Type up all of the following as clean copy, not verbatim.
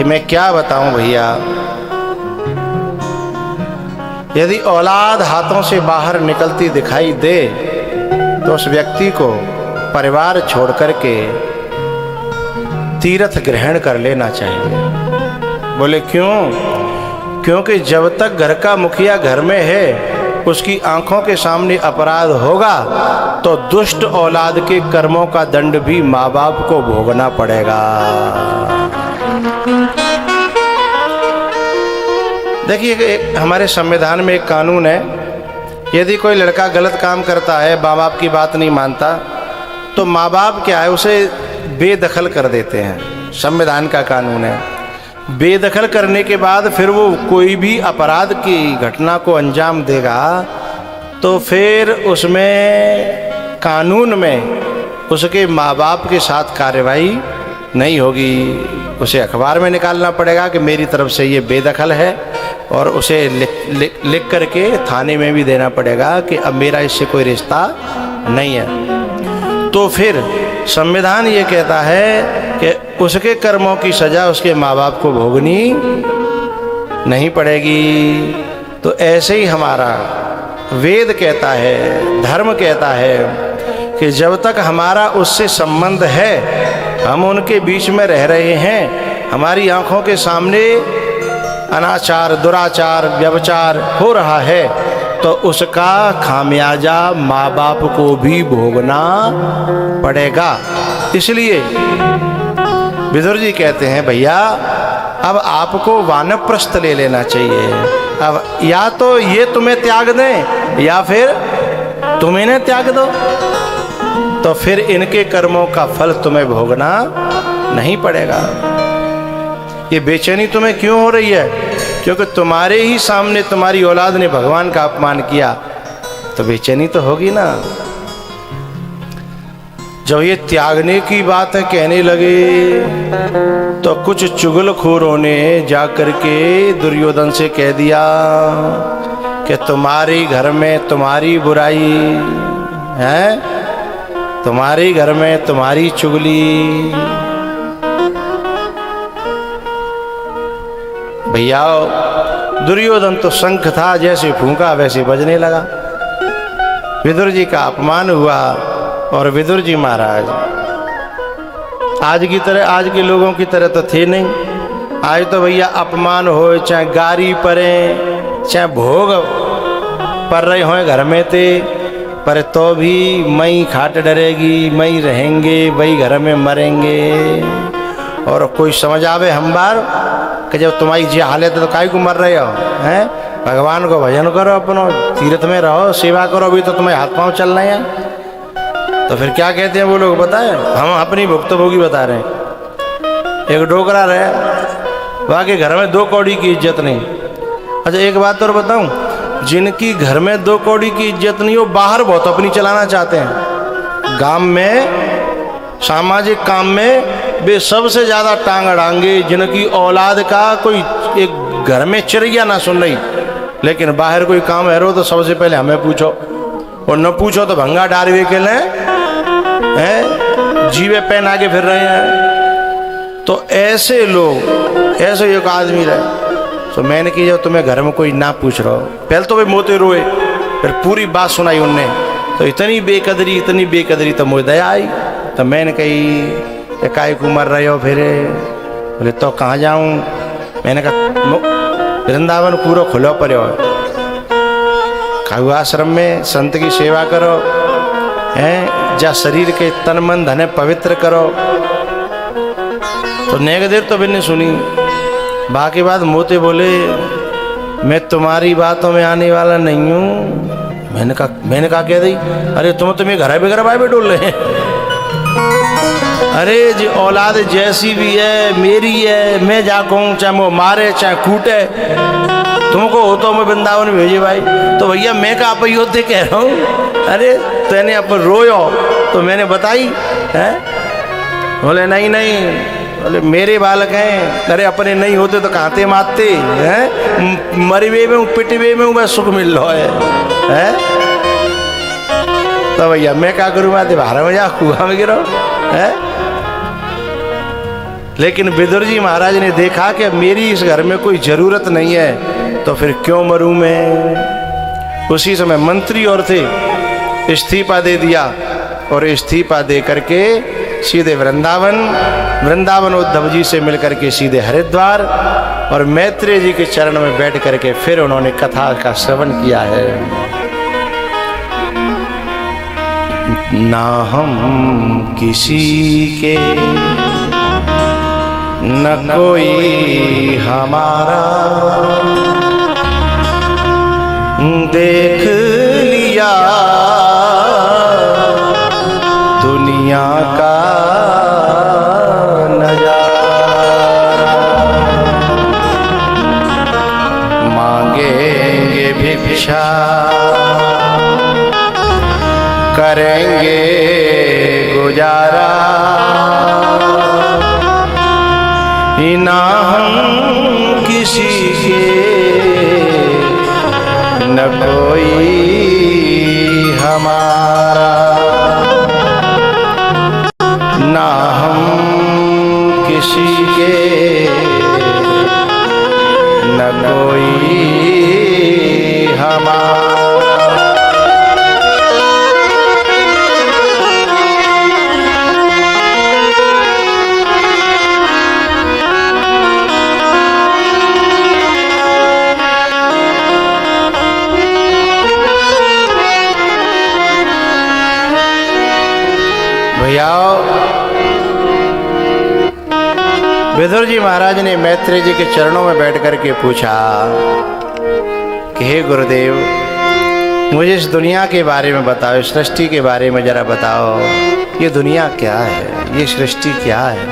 कि मैं क्या बताऊं भैया, यदि औलाद हाथों से बाहर निकलती दिखाई दे तो उस व्यक्ति को परिवार छोड़ करके तीर्थ ग्रहण कर लेना चाहिए। बोले क्यों? क्योंकि जब तक घर का मुखिया घर में है, उसकी आंखों के सामने अपराध होगा तो दुष्ट औलाद के कर्मों का दंड भी माँ बाप को भोगना पड़ेगा। देखिए, हमारे संविधान में एक कानून है, यदि कोई लड़का गलत काम करता है, माँ बाप की बात नहीं मानता, तो माँ बाप क्या है, उसे बेदखल कर देते हैं। संविधान का कानून है। बेदखल करने के बाद फिर वो कोई भी अपराध की घटना को अंजाम देगा तो फिर उसमें कानून में उसके माँ बाप के साथ कार्रवाई नहीं होगी। उसे अखबार में निकालना पड़ेगा कि मेरी तरफ से ये बेदखल है, और उसे लिख करके थाने में भी देना पड़ेगा कि अब मेरा इससे कोई रिश्ता नहीं है। तो फिर संविधान ये कहता है कि उसके कर्मों की सजा उसके माँ बाप को भोगनी नहीं पड़ेगी। तो ऐसे ही हमारा वेद कहता है, धर्म कहता है कि जब तक हमारा उससे संबंध है, हम उनके बीच में रह रहे हैं, हमारी आंखों के सामने अनाचार, दुराचार, व्यभिचार हो रहा है, तो उसका खामियाजा माँ बाप को भी भोगना पड़ेगा। इसलिए विदुर जी कहते हैं भैया अब आपको वानप्रस्थ ले लेना चाहिए। अब या तो ये तुम्हें त्याग दें या फिर तुम इन्हें त्याग दो, तो फिर इनके कर्मों का फल तुम्हें भोगना नहीं पड़ेगा। ये बेचैनी तुम्हें क्यों हो रही है? क्योंकि तुम्हारे ही सामने तुम्हारी औलाद ने भगवान का अपमान किया, तो बेचैनी तो होगी ना। जब ये त्यागने की बात है कहने लगे तो कुछ चुगलखोरों ने जाकर के दुर्योधन से कह दिया कि तुम्हारे घर में तुम्हारी बुराई है, तुम्हारे घर में तुम्हारी चुगली। भैया दुर्योधन तो शंख था, जैसे फूंका वैसे बजने लगा। विदुर जी का अपमान हुआ, और विदुर जी महाराज आज की तरह, आज के लोगों की तरह तो थे नहीं। आज तो भैया अपमान हो, चाहे गारी परे, चाहे भोग पर रहे हों घर में थे, पर तो भी मई खाट डरेगी, मई रहेंगे, वही घर में मरेंगे। और कोई समझ आवे हम बार कि जब तुम्हारी जी हालत है तो काहे को मर रहे हो हैं? भगवान को भजन करो, अपनो तीर्थ में रहो, सेवा करो, अभी तो तुम्हें हाथ पांव चल रहे हैं। तो फिर क्या कहते हैं वो लोग बताए? हम अपनी भुक्तभोगी बता रहे हैं। एक डोकरा रहे, वहाँ के घर में 2 कौड़ी की इज्जत नहीं। अच्छा एक बात और बताऊं, जिनकी घर में 2 कौड़ी की इज्जत नहीं, वो बाहर बहुत अपनी चलाना चाहते हैं। गांव में सामाजिक काम में वे सबसे ज्यादा टांग अड़ाएंगे, जिनकी औलाद का कोई एक घर में चिड़िया ना सुन रही, लेकिन बाहर कोई काम है रो तो सबसे पहले हमें पूछो, और न पूछो तो भंगा डारवे के लिए हैं, जीवे पेन आगे फिर रहे हैं। तो ऐसे लोग, ऐसे एक आदमी रहे, तो मैंने कि जब तुम्हें घर में कोई ना पूछ रहा हो, पहले तो वे मोते रोए, फिर पूरी बात सुनाई उनने, तो इतनी बेकदरी तो मुझे दया आई। तो मैंने कही एकाएक मर रहे हो फिर? बोले तो कहाँ जाऊँ? मैंने कहा वृंदावन पूरा खुला पड़े हो, खाऊ आश्रम में संत की सेवा करो, हैं जा शरीर के तन मन धने पवित्र करो। तो नेक देर तो मैंने सुनी, बाकी बात मोते बोले मैं तुम्हारी बातों में आने वाला नहीं हूँ। मैंने कहा कह दी, अरे तुम तुम्हें घर बेघर भाई डोल रहे हैं। अरे जी औलाद जैसी भी है मेरी है, मैं जा कहूँ चाहे वो मारे चाहे कूटे, तुमको हो तो मैं वृंदावन में भेजे भाई। तो भैया मैं का आप योद्धे कह रहा हूँ, अरे तेने अपन रोयो तो मैंने बताई है? बोले नहीं, बोले मेरे बालक हैं, अरे अपने नहीं होते तो कहते मारते हैं, मरवे में हूँ पिटवे में हूँ, मैं सुख मिल रहा है? तो भैया मैं क्या करूँ, मैं बाहर में जा कुआ में गिरो है? लेकिन विदुर जी महाराज ने देखा कि मेरी इस घर में कोई जरूरत नहीं है, तो फिर क्यों मरूं मैं। उसी समय मंत्री और थे, इस्तीफा दे दिया और इस्तीफा दे करके सीधे वृंदावन उद्धव जी से मिलकर के सीधे हरिद्वार और मैत्रेय जी के चरण में बैठ करके फिर उन्होंने कथा का श्रवण किया है। ना हम किसी के न कोई हमारा, देख लिया दुनिया का नजारा। मांगेंगे भिक्षा करेंगे गुजारा, ना हम किसी के न कोई हमारा, ना हम किसी के न कोई हमारा। विदुर जी महाराज ने मैत्रेय जी के चरणों में बैठ करके पूछा कि हे गुरुदेव, मुझे इस दुनिया के बारे में बताओ, इस सृष्टि के बारे में जरा बताओ। ये दुनिया क्या है, ये सृष्टि क्या है,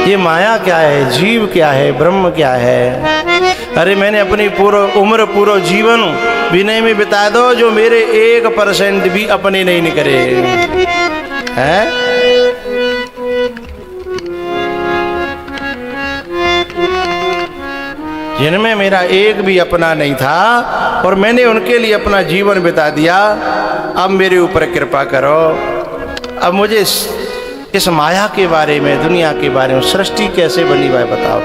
ये माया क्या है, जीव क्या है, ब्रह्म क्या है। अरे मैंने अपनी पूरा उम्र पूरा जीवन विनय में बिता दो, जो मेरे 1% भी अपने नहीं निकले हैं। जिनमें मेरा एक भी अपना नहीं था और मैंने उनके लिए अपना जीवन बिता दिया। अब मेरे ऊपर कृपा करो, अब मुझे इस माया के बारे में, दुनिया के बारे में, सृष्टि कैसे बनी हुई बताओ।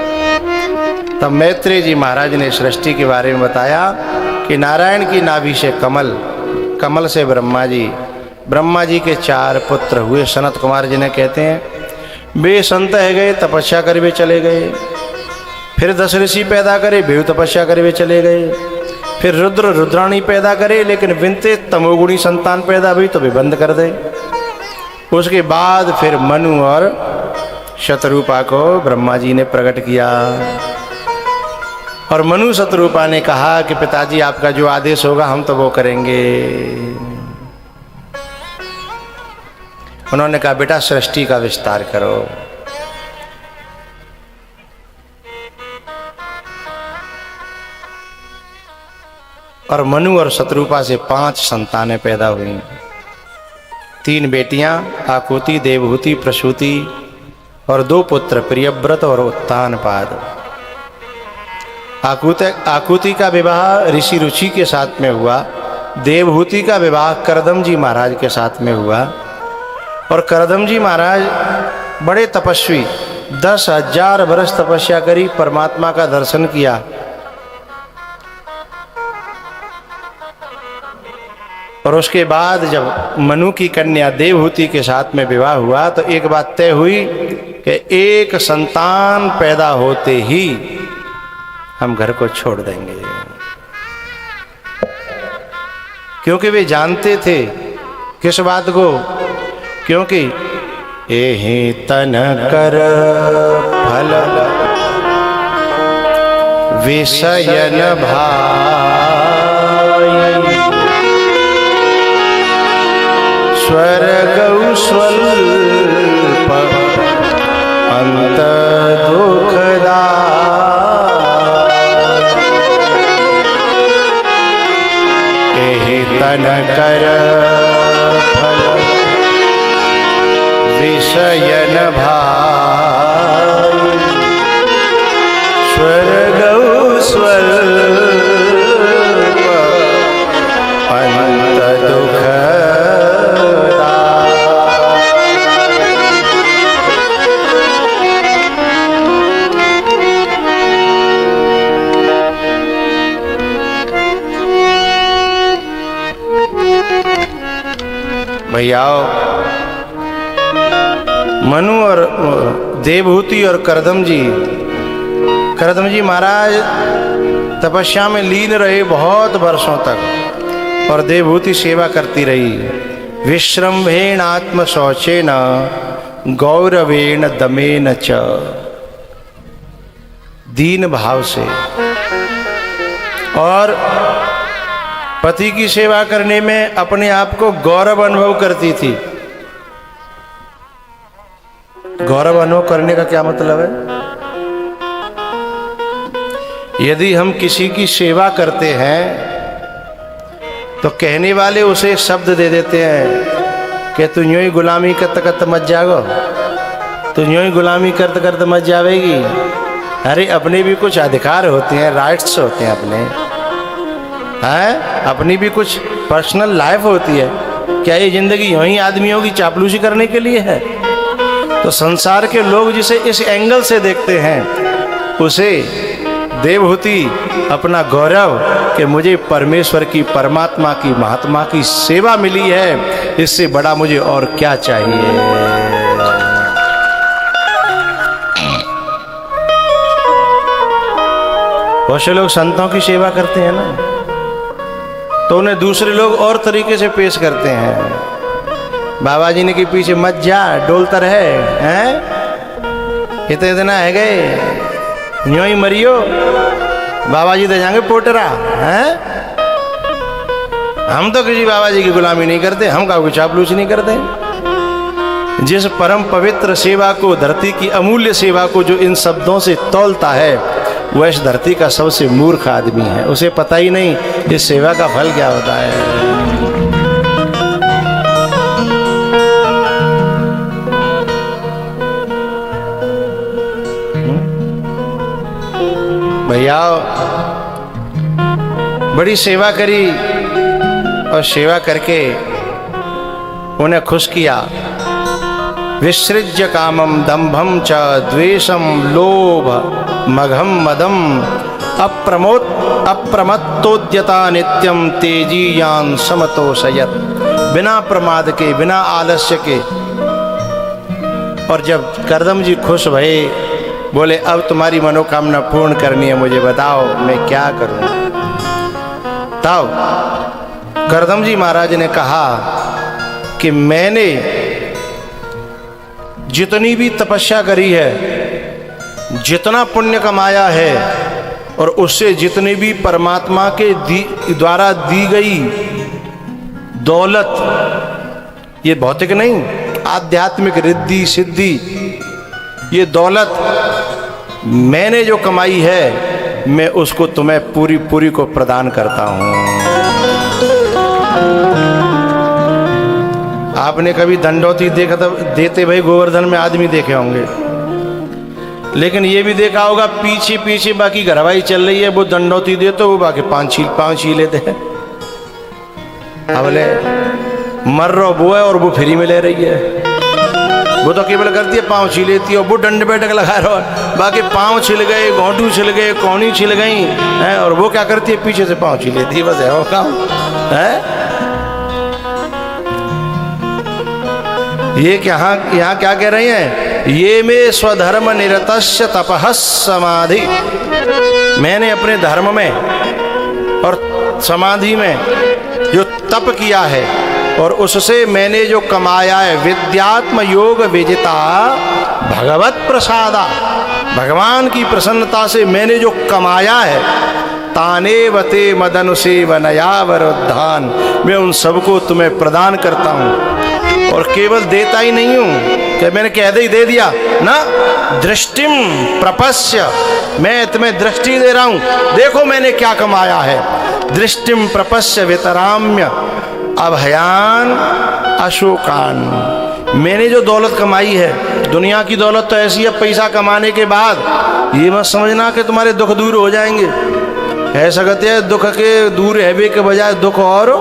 तब मैत्रेय जी महाराज ने सृष्टि के बारे में बताया कि नारायण की नाभि से कमल, कमल से ब्रह्मा जी के 4 पुत्र हुए। सनत कुमार जी ने कहते हैं वे संत है गए, तपस्या कर वे चले गए। फिर 10 ऋषि पैदा करे, वे तपस्या करे वे चले गए। फिर रुद्राणी पैदा करे, लेकिन बिनते तमोगुणी संतान पैदा हुई तो वे बंद कर दे। उसके बाद फिर मनु और शतरूपा को ब्रह्मा जी ने प्रकट किया और मनु शतरूपा ने कहा कि पिताजी आपका जो आदेश होगा हम तो वो करेंगे। उन्होंने कहा बेटा सृष्टि का विस्तार करो। और मनु और शतरूपा से 5 संतानें पैदा हुई। 3 बेटियां आकुति, देवहूति, प्रसूति और 2 पुत्र प्रियव्रत और उत्तानपाद। आकुति का विवाह ऋषि रुचि के साथ में हुआ। देवहूति का विवाह करदम जी महाराज के साथ में हुआ। और करदम जी महाराज बड़े तपस्वी, 10,000 वर्ष तपस्या करी, परमात्मा का दर्शन किया। और उसके बाद जब मनु की कन्या देवहूति के साथ में विवाह हुआ तो एक बात तय हुई कि एक संतान पैदा होते ही हम घर को छोड़ देंगे, क्योंकि वे जानते थे किस बात को, क्योंकि एहि तन कर फल विषयन भाई, स्वर्ग स्वल्प अंत दुखदा, एहि तन कर फल विषयन भाई, स्वर्ग स्वल्प अंत दुखदा। भैयाओ, मनु और देवहूति और करदम जी महाराज तपस्या में लीन रहे बहुत वर्षों तक और देवहूति सेवा करती रही। विश्रम्भेण आत्म शौचेन गौरवेण दमेन च, दीन भाव से और पति की सेवा करने में अपने आप को गौरव अनुभव करती थी। गौरव अनुभव करने का क्या मतलब है? यदि हम किसी की सेवा करते हैं तो कहने वाले उसे शब्द दे देते हैं कि तू यूं ही गुलामी करते करते मत जागो, तू यूं ही गुलामी करते करते मत जावेगी। अरे अपने भी कुछ अधिकार होते हैं, राइट्स होते हैं अपने, हैं? अपनी भी कुछ पर्सनल लाइफ होती है। क्या ये जिंदगी यूं ही आदमियों की चापलूसी करने के लिए है? तो संसार के लोग जिसे इस एंगल से देखते हैं उसे देवहूति अपना गौरव कि मुझे परमेश्वर की, परमात्मा की, महात्मा की सेवा मिली है, इससे बड़ा मुझे और क्या चाहिए। बहुत से लोग संतों की सेवा करते हैं ना, तो उन्हें दूसरे लोग और तरीके से पेश करते हैं। बाबा जी ने के पीछे मत जा, डोलता रहे, हैं? इतना है गए, यूं ही मरियो, बाबा जी दे जाएंगे पोटरा, हैं? हम तो किसी बाबा जी की गुलामी नहीं करते, हम का कुछ चापलूसी नहीं करते। जिस परम पवित्र सेवा को, धरती की अमूल्य सेवा को जो इन शब्दों से तौलता है, वह इस धरती का सबसे मूर्ख आदमी है। उसे पता ही नहीं इस सेवा का फल क्या होता है। भैया बड़ी सेवा करी और सेवा करके उन्हें खुश किया। विसृज्य कामम दंभम च द्वेषम लोभ मघम मदम अप्रमत्तोद्यता नित्यम तेजीयान समतोषयत, बिना प्रमाद के, बिना आलस्य के। और जब करदम जी खुश भये, बोले अब तुम्हारी मनोकामना पूर्ण करनी है, मुझे बताओ मैं क्या करूं। तब करदम जी महाराज ने कहा कि मैंने जितनी भी तपस्या करी है, जितना पुण्य कमाया है और उससे जितनी भी परमात्मा के द्वारा दी गई दौलत, ये भौतिक नहीं, आध्यात्मिक रिद्धि सिद्धि, ये दौलत मैंने जो कमाई है, मैं उसको तुम्हें पूरी पूरी को प्रदान करता हूं। आपने कभी दंडौती देखा था देते भाई गोवर्धन में आदमी देखे होंगे, लेकिन ये भी देखा होगा पीछे पीछे बाकी घरवाई चल रही है, वो दंडौती दे तो वो बाकी पाँच ही लेते हैं। अबले मर रहा वो है और वो फ्री में ले रही है। वो तो केवल करती है पाँव छिल लेती है और वो दंड बैठक लगा रहा है, बाकी पाँव छिल गए, घोंटू छिल गए, कौनी छिल गई हैं, और वो क्या करती है पीछे से पाँव छिल लेती है, बस है वो काम है। ये यहाँ क्या कह रही हैं? ये में स्वधर्म निरतस्य तपः समाधि, मैंने अपने धर्म में और समाधि में जो तप किया है और उससे मैंने जो कमाया है, विद्यात्म योग विजिता भगवत प्रसादा, भगवान की प्रसन्नता से मैंने जो कमाया है, ताने वते मदन से वनया वरुद्धान, मैं उन सबको तुम्हें प्रदान करता हूँ। और केवल देता ही नहीं हूँ कि मैंने कह दे दिया ना, दृष्टिम प्रपश्य, मैं तुम्हें दृष्टि दे रहा हूँ, देखो मैंने क्या कमाया है। दृष्टिम प्रपश्य वितराम्य अभयान अशोकान, मैंने जो दौलत कमाई है, दुनिया की दौलत तो ऐसी है, पैसा कमाने के बाद ये मत समझना कि तुम्हारे दुख दूर हो जाएंगे। ऐसा कहते हैं दुख के दूर रहने के बजाय दुख और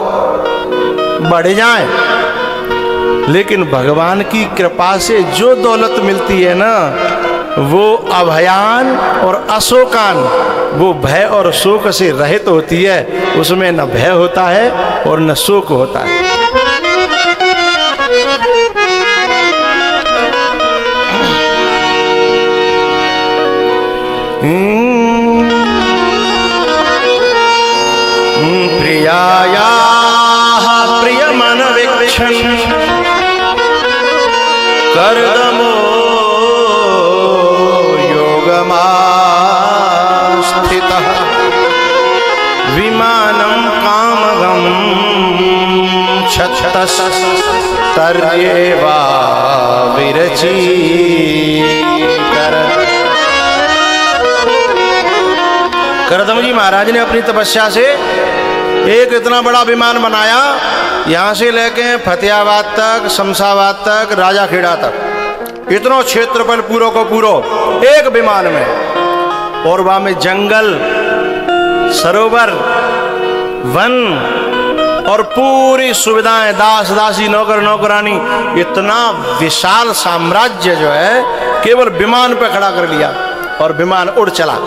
बढ़ जाए, लेकिन भगवान की कृपा से जो दौलत मिलती है ना, वो अभयान और अशोकान, वो भय और शोक से रहित होती है, उसमें न भय होता है और न शोक होता है। प्रियायाः प्रियमनवीक्षन् कर्दमो योगमास्थितः विमानं कामगं छत्तस्तर्येवा विरचीकर। करदम जी महाराज ने अपनी तपस्या से एक इतना बड़ा विमान बनाया, यहाँ से लेके फतेहाबाद तक, शमशाबाद तक, राजा खेड़ा तक, इतना क्षेत्रफल पूरो को पूरो एक विमान में। और वहाँ में जंगल, सरोवर, वन और पूरी सुविधाएं, दास दासी, नौकर नौकरानी, इतना विशाल साम्राज्य जो है केवल विमान पे खड़ा कर लिया और विमान उड़ चला।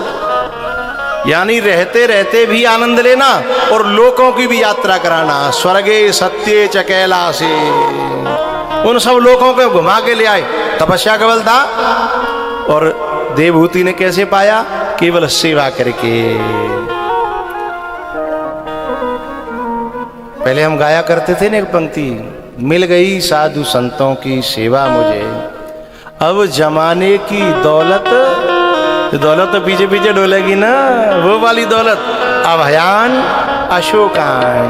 यानी रहते रहते भी आनंद लेना और लोगों की भी यात्रा कराना। स्वर्गे सत्ये च कैलासे, उन सब लोगों को घुमा के ले आए। तपस्या का बल था। और देवहूति ने कैसे पाया? केवल सेवा करके। पहले हम गाया करते थे ना एक पंक्ति, मिल गई साधु संतों की सेवा मुझे, अब जमाने की दौलत, दौलत तो पीछे पीछे डोलेगी ना, वो वाली दौलत, अभयान अशोकान।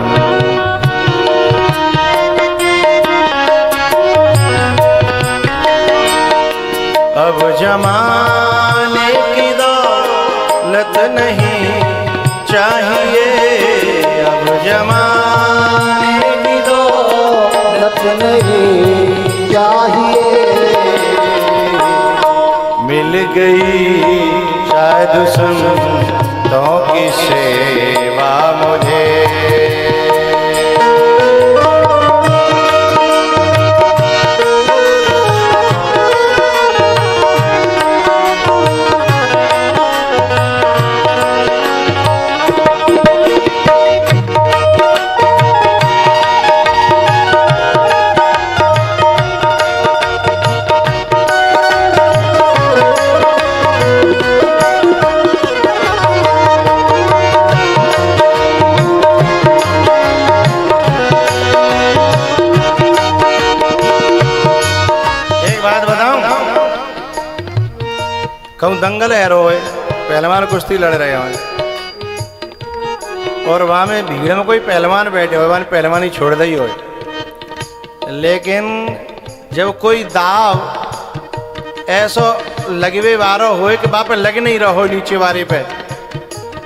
अब जमाने की दौलत नहीं चाहिए, अब जमाने की दौलत नहीं चाहिए, मिल गई शायद संतों की सेवा मुझे। कहूँ दंगल है रो है, पहलवान कुश्ती लड़ रहे हो और वहाँ में भीड़ में कोई पहलवान बैठे हो, वहाँ पहलवानी छोड़ दी हो। लेकिन जब कोई दाव ऐसो लगवे वारो हो कि बाप लग नहीं रहो नीचे वारे पे,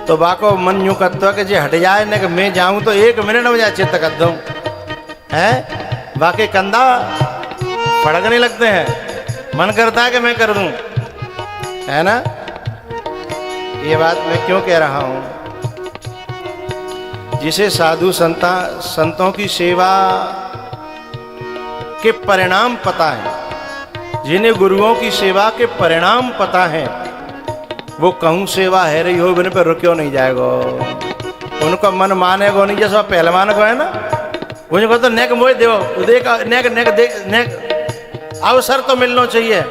तो बाको मन यूँ करता कि जे हट जाए न कि मैं जाऊँ तो 1 मिनट में जाए चित्त कर दूँ है। बाकी कंधा फड़कने लगते हैं, मन करता है कि मैं कर दूँ, है ना। ये बात मैं क्यों कह रहा हूं? जिसे साधु संतों की सेवा के परिणाम पता है, जिन्हें गुरुओं की सेवा के परिणाम पता है, वो कहूँ सेवा है रही हो बिन पर रुक्यो नहीं जाएगा, उनका मन मानेगा नहीं। जैसा पहलवान को है ना, उनको तो नेक मोह दो, नेक नेक नेक अवसर तो मिलना चाहिए।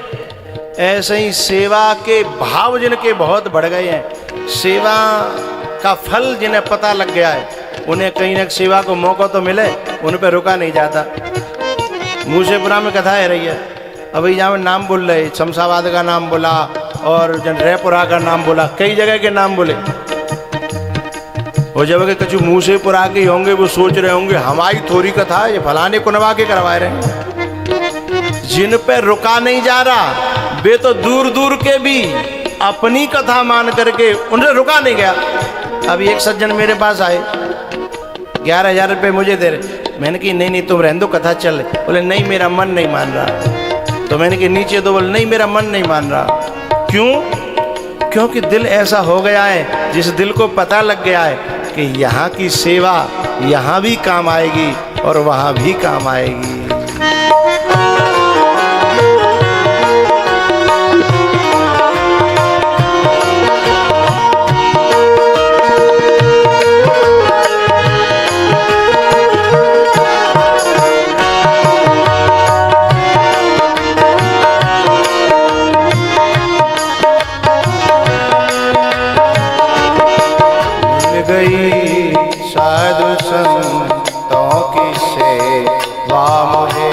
ऐसे ही सेवा के भाव जिनके बहुत बढ़ गए हैं, सेवा का फल जिन्हें पता लग गया है, उन्हें कहीं ना सेवा को मौका तो मिले, उन पर रुका नहीं जाता। मूसेपुरा में कथा है रही है, अभी यहाँ नाम बोल रहे, शमशाबाद का नाम बोला और जयपुरा का नाम बोला, कई जगह के नाम बोले। वो जब के कछु मूसेपुरा के होंगे वो सोच रहे होंगे हमारी थोड़ी कथा ये फलाने कुनवा के करवा रहे हैं। जिन पे रुका नहीं जा रहा वे तो दूर दूर के भी अपनी कथा मान करके उन्हें रुका नहीं गया। अभी एक सज्जन मेरे पास आए, 11,000 रुपये मुझे दे रहे। मैंने कि नहीं तुम रहने दो, कथा चल। बोले नहीं मेरा मन नहीं मान रहा। तो मैंने कि नीचे दो। बोले नहीं मेरा मन नहीं मान रहा। क्यों? क्योंकि दिल ऐसा हो गया है, जिस दिल को पता लग गया है कि यहाँ की सेवा यहाँ भी काम आएगी और वहाँ भी काम आएगी। गई साधु संतों की सेवा मुझे।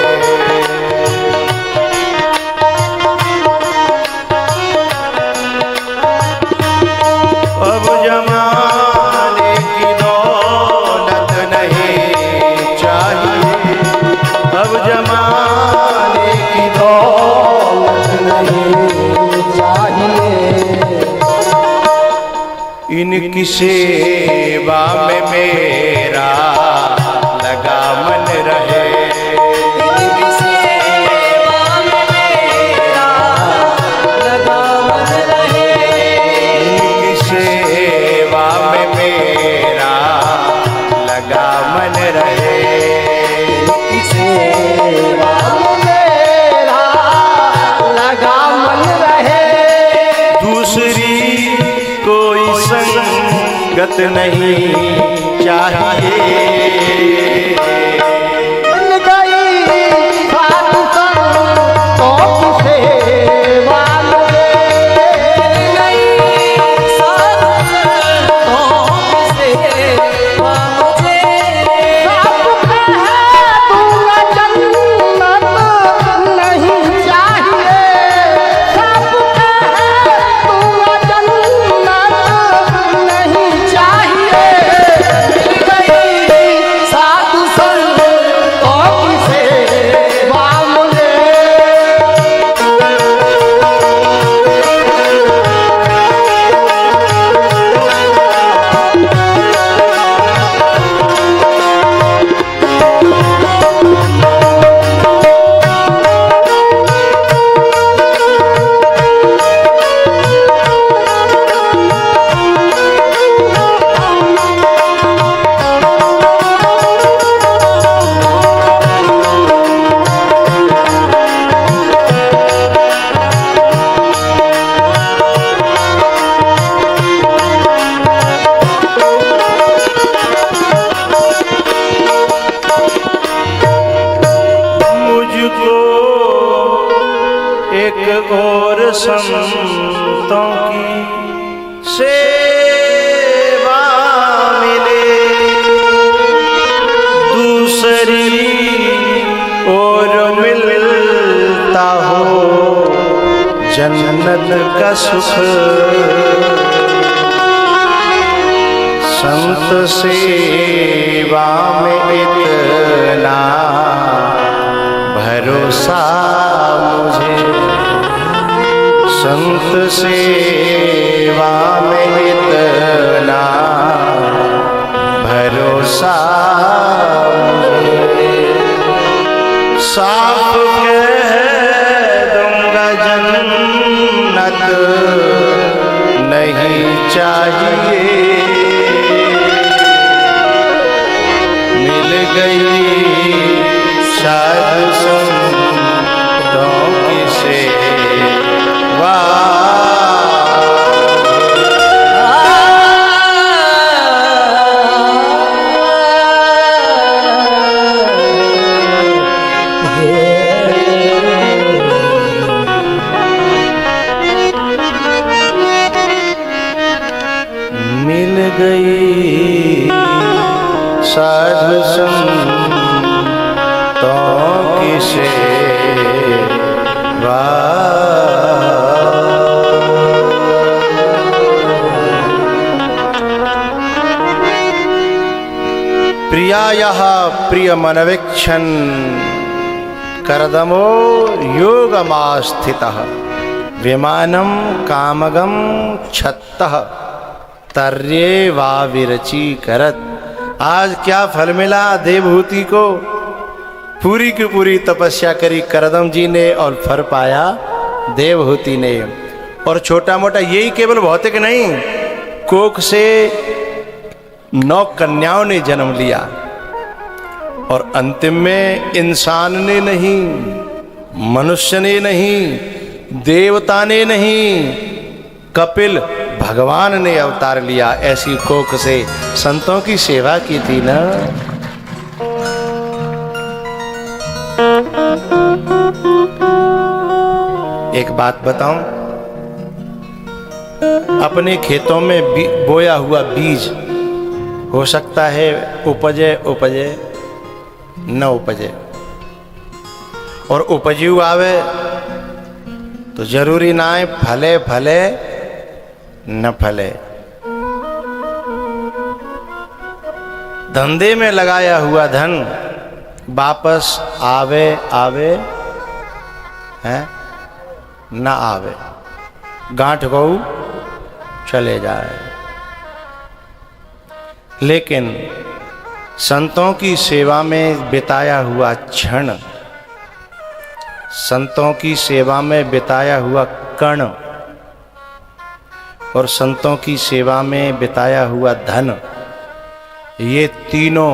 अब जमाने की दौलत नहीं चाहिए, अब जमाने की दौलत नहीं चाहिए। इनकी सेवा में मेरा लगा मन रहे, इनकी सेवा में मेरा लगा मन रहे, इनकी सेवा में मेरा लगा मन रहे, इनकी सेवा में मेरा लगा मन रहे। दूसरी कोई संगत नहीं चाहिए। मिल गई साधु संतों की सेवा मुझे, मिल गई साधु संतों की सेवा मुझे। सब कहे दूंगा जन्नत नहीं चाहिए, सब कहे दूंगा जन्नत नहीं चाहिए। मिल गई साधु संतों की सेवा मुझे। मुझको एक और संतों की सेवा मिले, दूसरी और मिलता हो जन्नत का सुख। संत सेवा में इतना भरोसा मुझे, संत सेवा में इतना भरोसा मुझे। साफ कह दूंगा जन्नत नहीं चाहिए। मिल गई साधु संतों की सेवा। मिल गई साधु संतों की सेवा। प्रियायः प्रियमनवेक्षण करदमो योगमास्थितः विमानं कामगं छत्तः तर्येवा विरची करत। आज क्या फल मिला देवहूति को? पूरी की पूरी तपस्या करी करदम जी ने और फल पाया देवहूति ने। और छोटा मोटा यही केवल भौतिक नहीं, कोख से 9 कन्याओं ने जन्म लिया और अंतिम में इंसान ने नहीं, मनुष्य ने नहीं, देवता ने नहीं, कपिल भगवान ने अवतार लिया। ऐसी कोख से संतों की सेवा की थी ना। एक बात बताऊं, अपने खेतों में बोया हुआ बीज हो सकता है उपजे उपजे न उपजे, और उपजू आवे तो जरूरी ना है फले फले न फले। धंधे में लगाया हुआ धन वापस आवे आवे है न आवे, गांठ गऊ चले जाए। लेकिन संतों की सेवा में बिताया हुआ क्षण, संतों की सेवा में बिताया हुआ कण और संतों की सेवा में बिताया हुआ धन, ये तीनों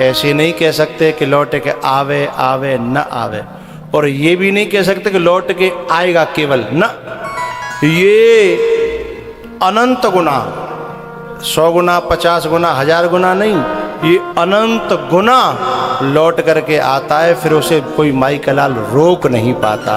ऐसे नहीं कह सकते कि लौट के आवे आवे न आवे, और ये भी नहीं कह सकते कि लौट के आएगा केवल न। ये अनंत गुना, 100 गुना 50 गुना 1000 गुना नहीं, ये अनंत गुना लौट करके आता है, फिर उसे कोई माई का लाल रोक नहीं पाता।